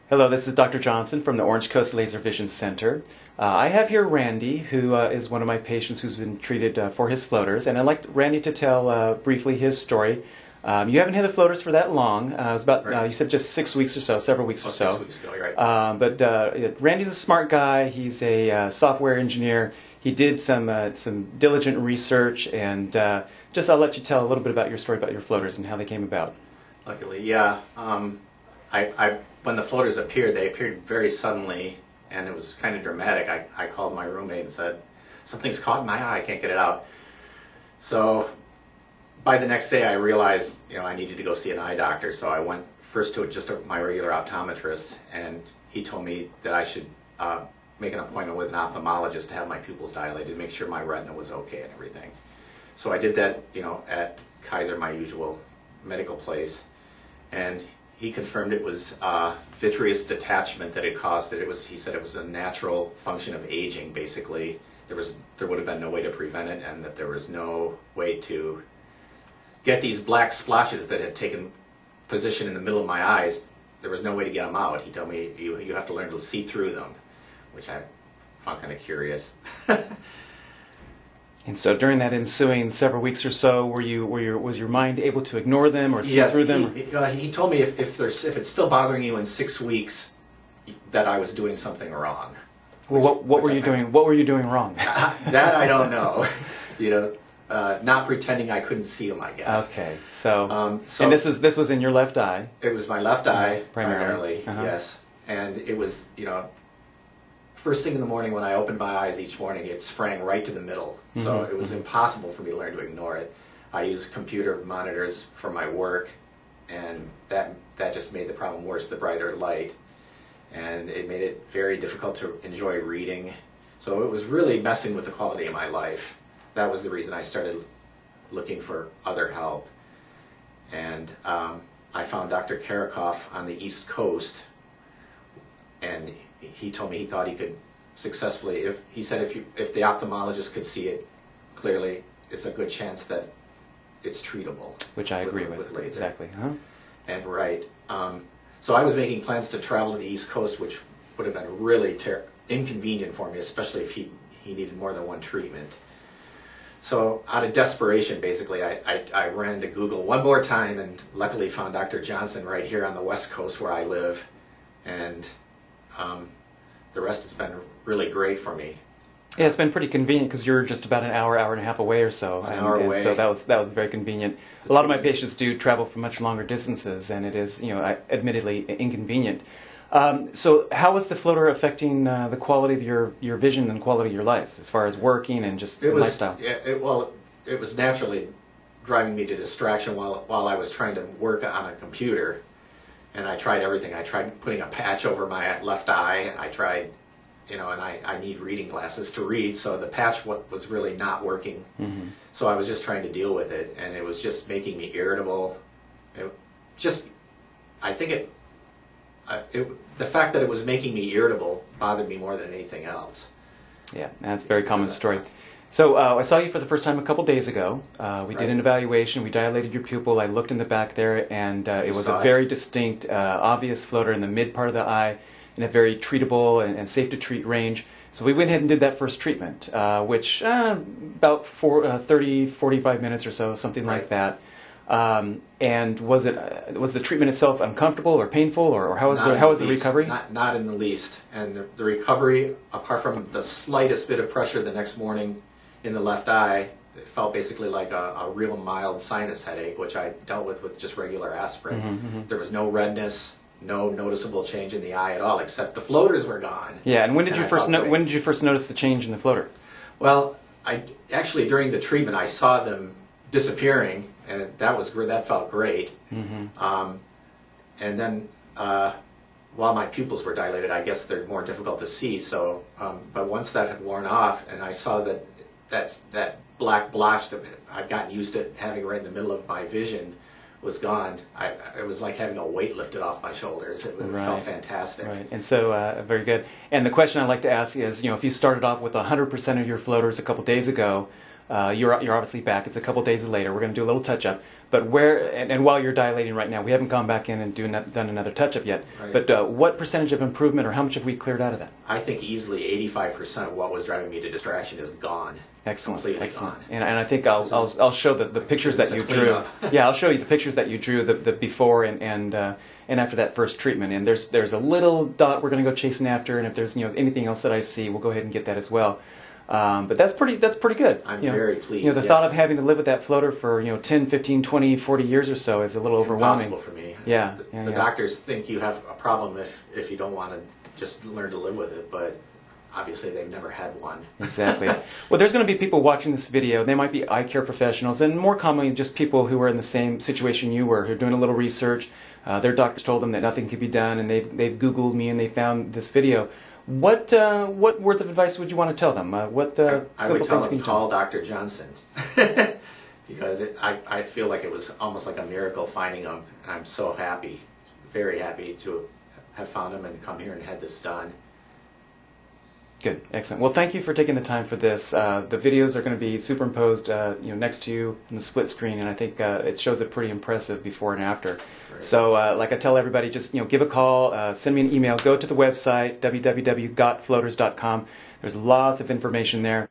Hello, this is Dr. Johnson from the Orange Coast Laser Vision Center. I have here Randy, who is one of my patients who's been treated for his floaters, and I'd like Randy to tell briefly his story. You haven't had the floaters for that long. It was about, right. You said just 6 weeks or so, several weeks or so. 6 weeks ago, you're right. But Randy's a smart guy. He's a software engineer. He did some diligent research, and I'll let you tell a little bit about your story about your floaters and how they came about. Luckily, yeah. When the floaters appeared, they appeared very suddenly, and it was kind of dramatic. I called my roommate and said, something's caught in my eye, I can't get it out. So by the next day I realized, I needed to go see an eye doctor, so I went first to my regular optometrist, and he told me that I should make an appointment with an ophthalmologist to have my pupils dilated, make sure my retina was okay and everything. So I did that, at Kaiser, my usual medical place, and he confirmed it was vitreous detachment that had caused it. He said it was a natural function of aging, basically. There would have been no way to prevent it, and that there was no way to get these black splotches that had taken position in the middle of my eyes. There was no way to get them out. He told me you have to learn to see through them, which I found kind of curious. And so during that ensuing several weeks or so, was your mind able to ignore them or see through them? He told me if it's still bothering you in 6 weeks, that I was doing something wrong. Well, what were you doing? What were you doing wrong? That I don't know. Not pretending I couldn't see them, I guess. Okay, and this was in your left eye. It was my left eye primarily, Uh-huh. yes, and it was first thing in the morning when I opened my eyes each morning, it sprang right to the middle. So it was impossible for me to learn to ignore it. I use computer monitors for my work, and that just made the problem worse, the brighter light. And it made it very difficult to enjoy reading. So it was really messing with the quality of my life. That was the reason I started looking for other help. And I found Dr. Karakoff on the East Coast, and he told me he thought he could successfully, if the ophthalmologist could see it clearly, it's a good chance that it's treatable. Which I agree with laser. Exactly. Huh? And right. So I was making plans to travel to the East Coast, which would have been really inconvenient for me, especially if he needed more than one treatment. So out of desperation, basically, I ran to Google one more time, and luckily found Dr. Johnson right here on the West Coast where I live. And the rest has been really great for me. Yeah, it's been pretty convenient because you're just about an hour and a half away or so. An hour away. So that was very convenient. A lot of my patients do travel for much longer distances, and it is, admittedly inconvenient. So how was the floater affecting the quality of your vision and quality of your life as far as working and just lifestyle? It was naturally driving me to distraction while I was trying to work on a computer. And I tried everything. I tried putting a patch over my left eye. I tried, and I need reading glasses to read, so the patch was really not working. So I was just trying to deal with it, and it was just making me irritable. The fact that it was making me irritable bothered me more than anything else. Yeah, that's a very common story. So I saw you for the first time a couple days ago. We did an evaluation. We dilated your pupil. I looked in the back there, and it was a very distinct, obvious floater in the mid part of the eye in a very treatable and safe to treat range. So we went ahead and did that first treatment, which about 30, 45 minutes or so, something like that. And was the treatment itself uncomfortable or painful, or how was the recovery? Not in the least. And the recovery, apart from the slightest bit of pressure the next morning in the left eye, it felt basically like a real mild sinus headache, which I dealt with just regular aspirin. There was no redness, no noticeable change in the eye at all, except the floaters were gone. Yeah, and when did you first notice the change in the floater? Well, actually during the treatment I saw them disappearing, and that felt great. And then while my pupils were dilated, I guess they're more difficult to see. So, but once that had worn off, and I saw that black blotch that I'd gotten used to having right in the middle of my vision was gone, it was like having a weight lifted off my shoulders. It felt fantastic. Right, and so very good. And the question I'd like to ask is, if you started off with 100% of your floaters a couple days ago, You're obviously back. It's a couple days later. We're going to do a little touch up. But and while you're dilating right now, we haven't gone back in and done another touch up yet. Right. But what percentage of improvement, or how much have we cleared out of that? I think easily 85% of what was driving me to distraction is gone. Excellent, Completely excellent. gone. And I think I'll show the pictures that you drew. Yeah, I'll show you the pictures that you drew, the before and after that first treatment. And there's a little dot we're going to go chasing after, and if there's anything else that I see, we'll go ahead and get that as well. But that's pretty good. I'm very pleased. The thought of having to live with that floater for 10, 15, 20, 40 years or so is a little overwhelming. Impossible for me. Yeah. The doctors think you have a problem if you don't want to just learn to live with it, but obviously they've never had one. Exactly. Well, there's going to be people watching this video. They might be eye care professionals, and more commonly just people who are in the same situation you were, who are doing a little research. Their doctors told them that nothing could be done, and they've Googled me and they found this video. What words of advice would you want to tell them? I would tell them call Dr. Johnson because I feel like it was almost like a miracle finding him, and I'm so happy, very happy to have found him and come here and had this done. Good, excellent. Well, thank you for taking the time for this. The videos are going to be superimposed, next to you in the split screen, and I think it shows it pretty impressive before and after. Great. So, like I tell everybody, just give a call, send me an email, go to the website www.gotfloaters.com. There's lots of information there.